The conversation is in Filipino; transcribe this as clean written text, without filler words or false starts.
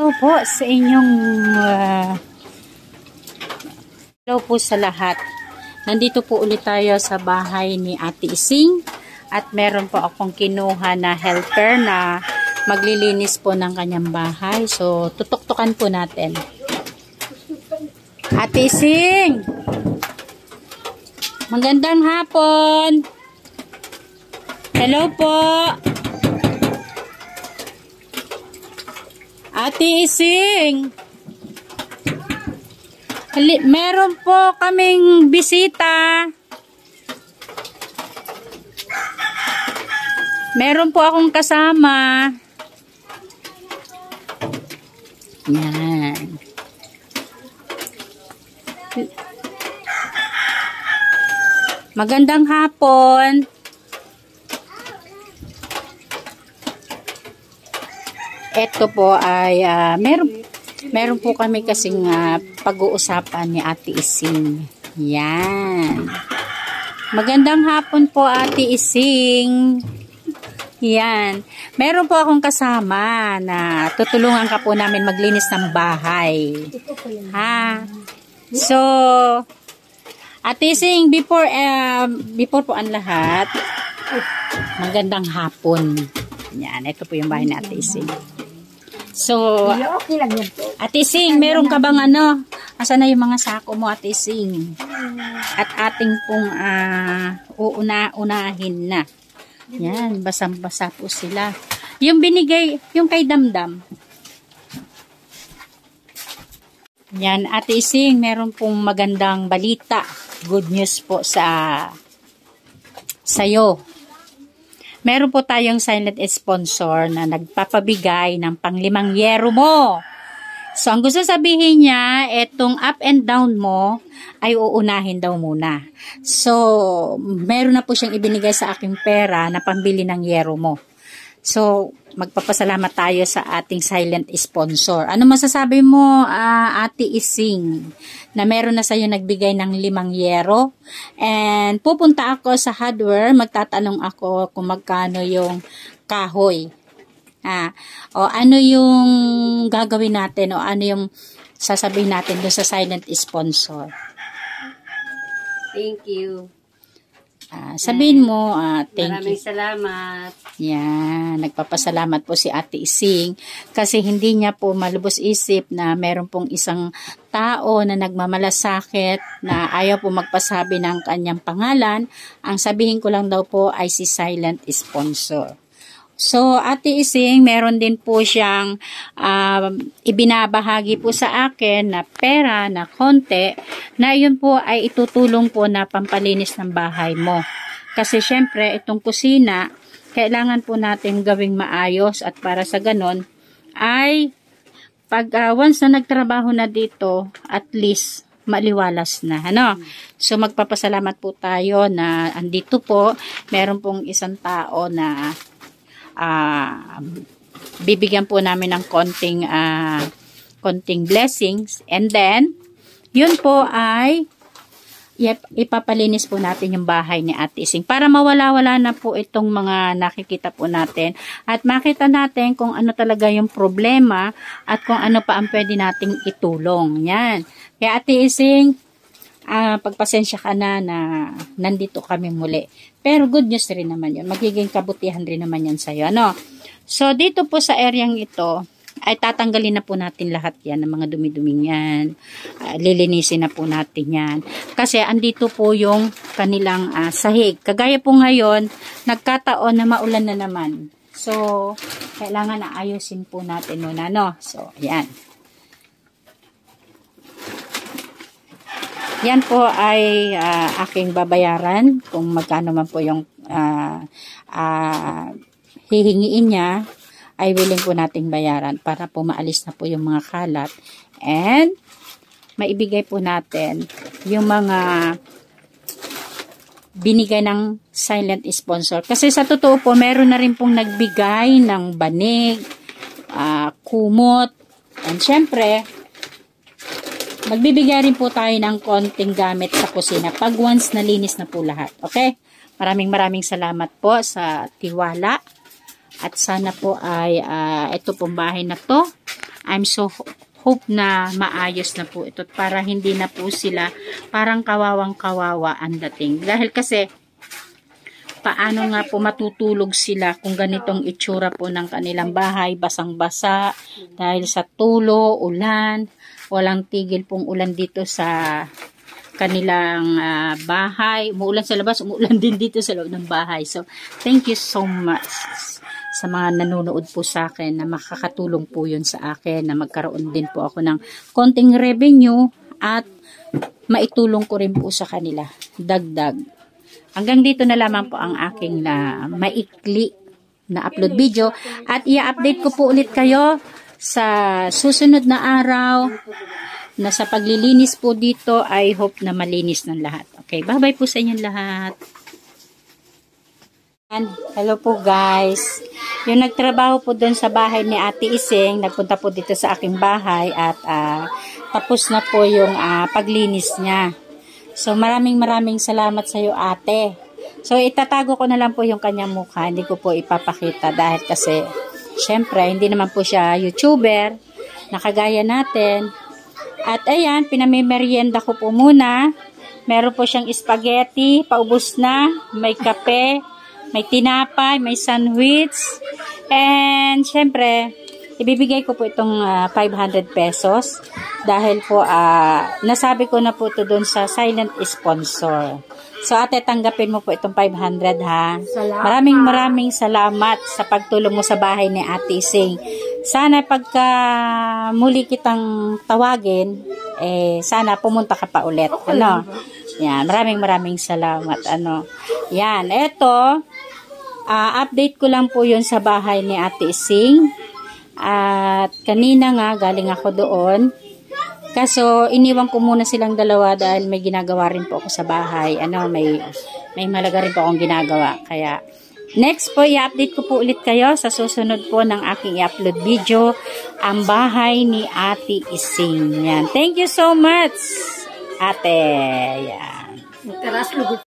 Hello po sa inyong hello po sa lahat. Nandito po ulit tayo sa bahay ni Ate Ising at meron po akong kinuha na helper na maglilinis po ng kanyang bahay. So tutok-tukan po natin. Ate Ising, magandang hapon. Hello po. Ate Ising, meron po kaming bisita. Meron po akong kasama. Yan. Magandang hapon. Ito po ay meron po kami kasing pag-uusapan ni Ate Ising. Yan. Magandang hapon po, Ate Ising. Yan. Meron po akong kasama na tutulungan ka po namin maglinis ng bahay. Ha? So, Ate Ising, before po ang lahat, magandang hapon. Yan. Ito po yung bahay ni Ate Ising. So, Ate Ising, meron ka bang asan na yung mga sako mo, Ate Ising? At ating pong unahin na. Yan, basang-basa po sila. Yung binigay, yung kay Damdam. Yan, Ate Ising, meron pong magandang balita. Good news po sa'yo. Meron po tayong silent sponsor na nagpapabigay ng pang-5 yero mo. So, ang gusto sabihin niya, etong up and down mo ay uunahin daw muna. So, meron na po siyang ibinigay sa aking pera na pambili ng yero mo. So, magpapasalamat tayo sa ating silent sponsor. Ano masasabi mo, Ate Ising, na meron na sa'yo nagbigay ng 5 yero? And pupunta ako sa hardware, magtatanong ako kung magkano yung kahoy. O ano yung gagawin natin, o ano yung sasabihin natin doon sa silent sponsor. Thank you. Sabihin mo, thank Maraming you. salamat. Yan, nagpapasalamat po si Ate Ising kasi hindi niya po malubos isip na meron pong isang tao na nagmamalasakit na ayaw po magpasabi ng kanyang pangalan. Ang sabihin ko lang daw po ay si silent sponsor. So, Ate Ising, meron din po siyang ibinabahagi po sa akin na pera na konti na yun po ay itutulong po na pampalinis ng bahay mo. Kasi syempre, itong kusina, kailangan po natin gawing maayos at para sa ganon ay pag once na nagtrabaho na dito, at least maliwalas na. So, magpapasalamat po tayo na andito po, meron pong isang tao na bibigyan po namin ng konting blessings, and then yun po ay ipapalinis po natin yung bahay ni Ate Ising para mawala-wala na po itong mga nakikita po natin at makita natin kung ano talaga yung problema at kung ano pa ang pwede nating itulong. Yan. Kaya Ate Ising, pagpasensya ka na nandito kami muli. Pero good news rin naman yun. Magiging kabutihan rin naman yan sa'yo. So, dito po sa areang ito, ay tatanggalin na po natin lahat yan, ng mga dumi-duming yan. Lilinisin na po natin yan. Kasi andito po yung kanilang sahig. Kagaya po ngayon, nagkataon na maulan na naman. So, kailangan na ayusin po natin muna, So, yan. Yan po ay aking babayaran kung magkano man po yung hihingiin niya, ay willing po nating bayaran para po maalis na po yung mga kalat and maibigay po natin yung mga binigay ng silent sponsor. Kasi sa totoo po, meron na rin pong nagbigay ng banig, kumot, and syempre, magbibigay rin po tayo ng konting gamit sa kusina pag once nalinis na po lahat. Okay? Maraming salamat po sa tiwala. At sana po ay ito pong bahay na to I'm so hope na maayos na po ito para hindi na po sila parang kawawang-kawawa ang dating. Dahil kasi, paano nga po matutulog sila kung ganitong itsura po ng kanilang bahay, basang-basa, dahil sa tulo, ulan, walang tigil pong ulan dito sa kanilang bahay. Umuulan sa labas, umuulan din dito sa loob ng bahay. So, thank you so much sa mga nanonood po sa akin na makakatulong po yun sa akin na magkaroon din po ako ng konting revenue at maitulong ko rin po sa kanila. Dagdag. Hanggang dito na lamang po ang aking maikli na upload video at i-update ko po ulit kayo sa susunod na araw na sa paglilinis po dito. I hope na malinis ng lahat. Okay, bye-bye po sa inyong lahat. And hello po guys. Yung nagtrabaho po doon sa bahay ni Ate Ising, nagpunta po dito sa aking bahay at tapos na po yung paglinis niya. So maraming salamat sa iyo ate. So itatago ko na lang po yung kanyang mukha, hindi ko po ipapakita dahil kasi syempre hindi naman po siya YouTuber, nakagaya natin. At ayan, pinamimerienda ko po muna. Meron po siyang spaghetti, paubos na, may kape, may tinapay, may sandwich. And, syempre, ibibigay ko po itong 500 pesos. Dahil po, nasabi ko na po ito doon sa silent sponsor. So, ate, tanggapin mo po itong 500 ha. Salamat. Maraming salamat sa pagtulong mo sa bahay ni Ate Ising. Sana pagka muli kitang tawagin, sana pumunta ka pa ulit. Okay. Ano? Yan, maraming salamat. Ano? Yan, eto, update ko lang po yun sa bahay ni Ate Ising. At kanina nga, galing ako doon. Kaso, iniwan ko muna silang dalawa dahil may ginagawa rin po ako sa bahay. Ano, may malaga rin po akong ginagawa. Kaya, next po, i-update ko po ulit kayo sa susunod po ng aking i-upload video, ang bahay ni Ate Ising. Yan. Thank you so much, ate. Yan.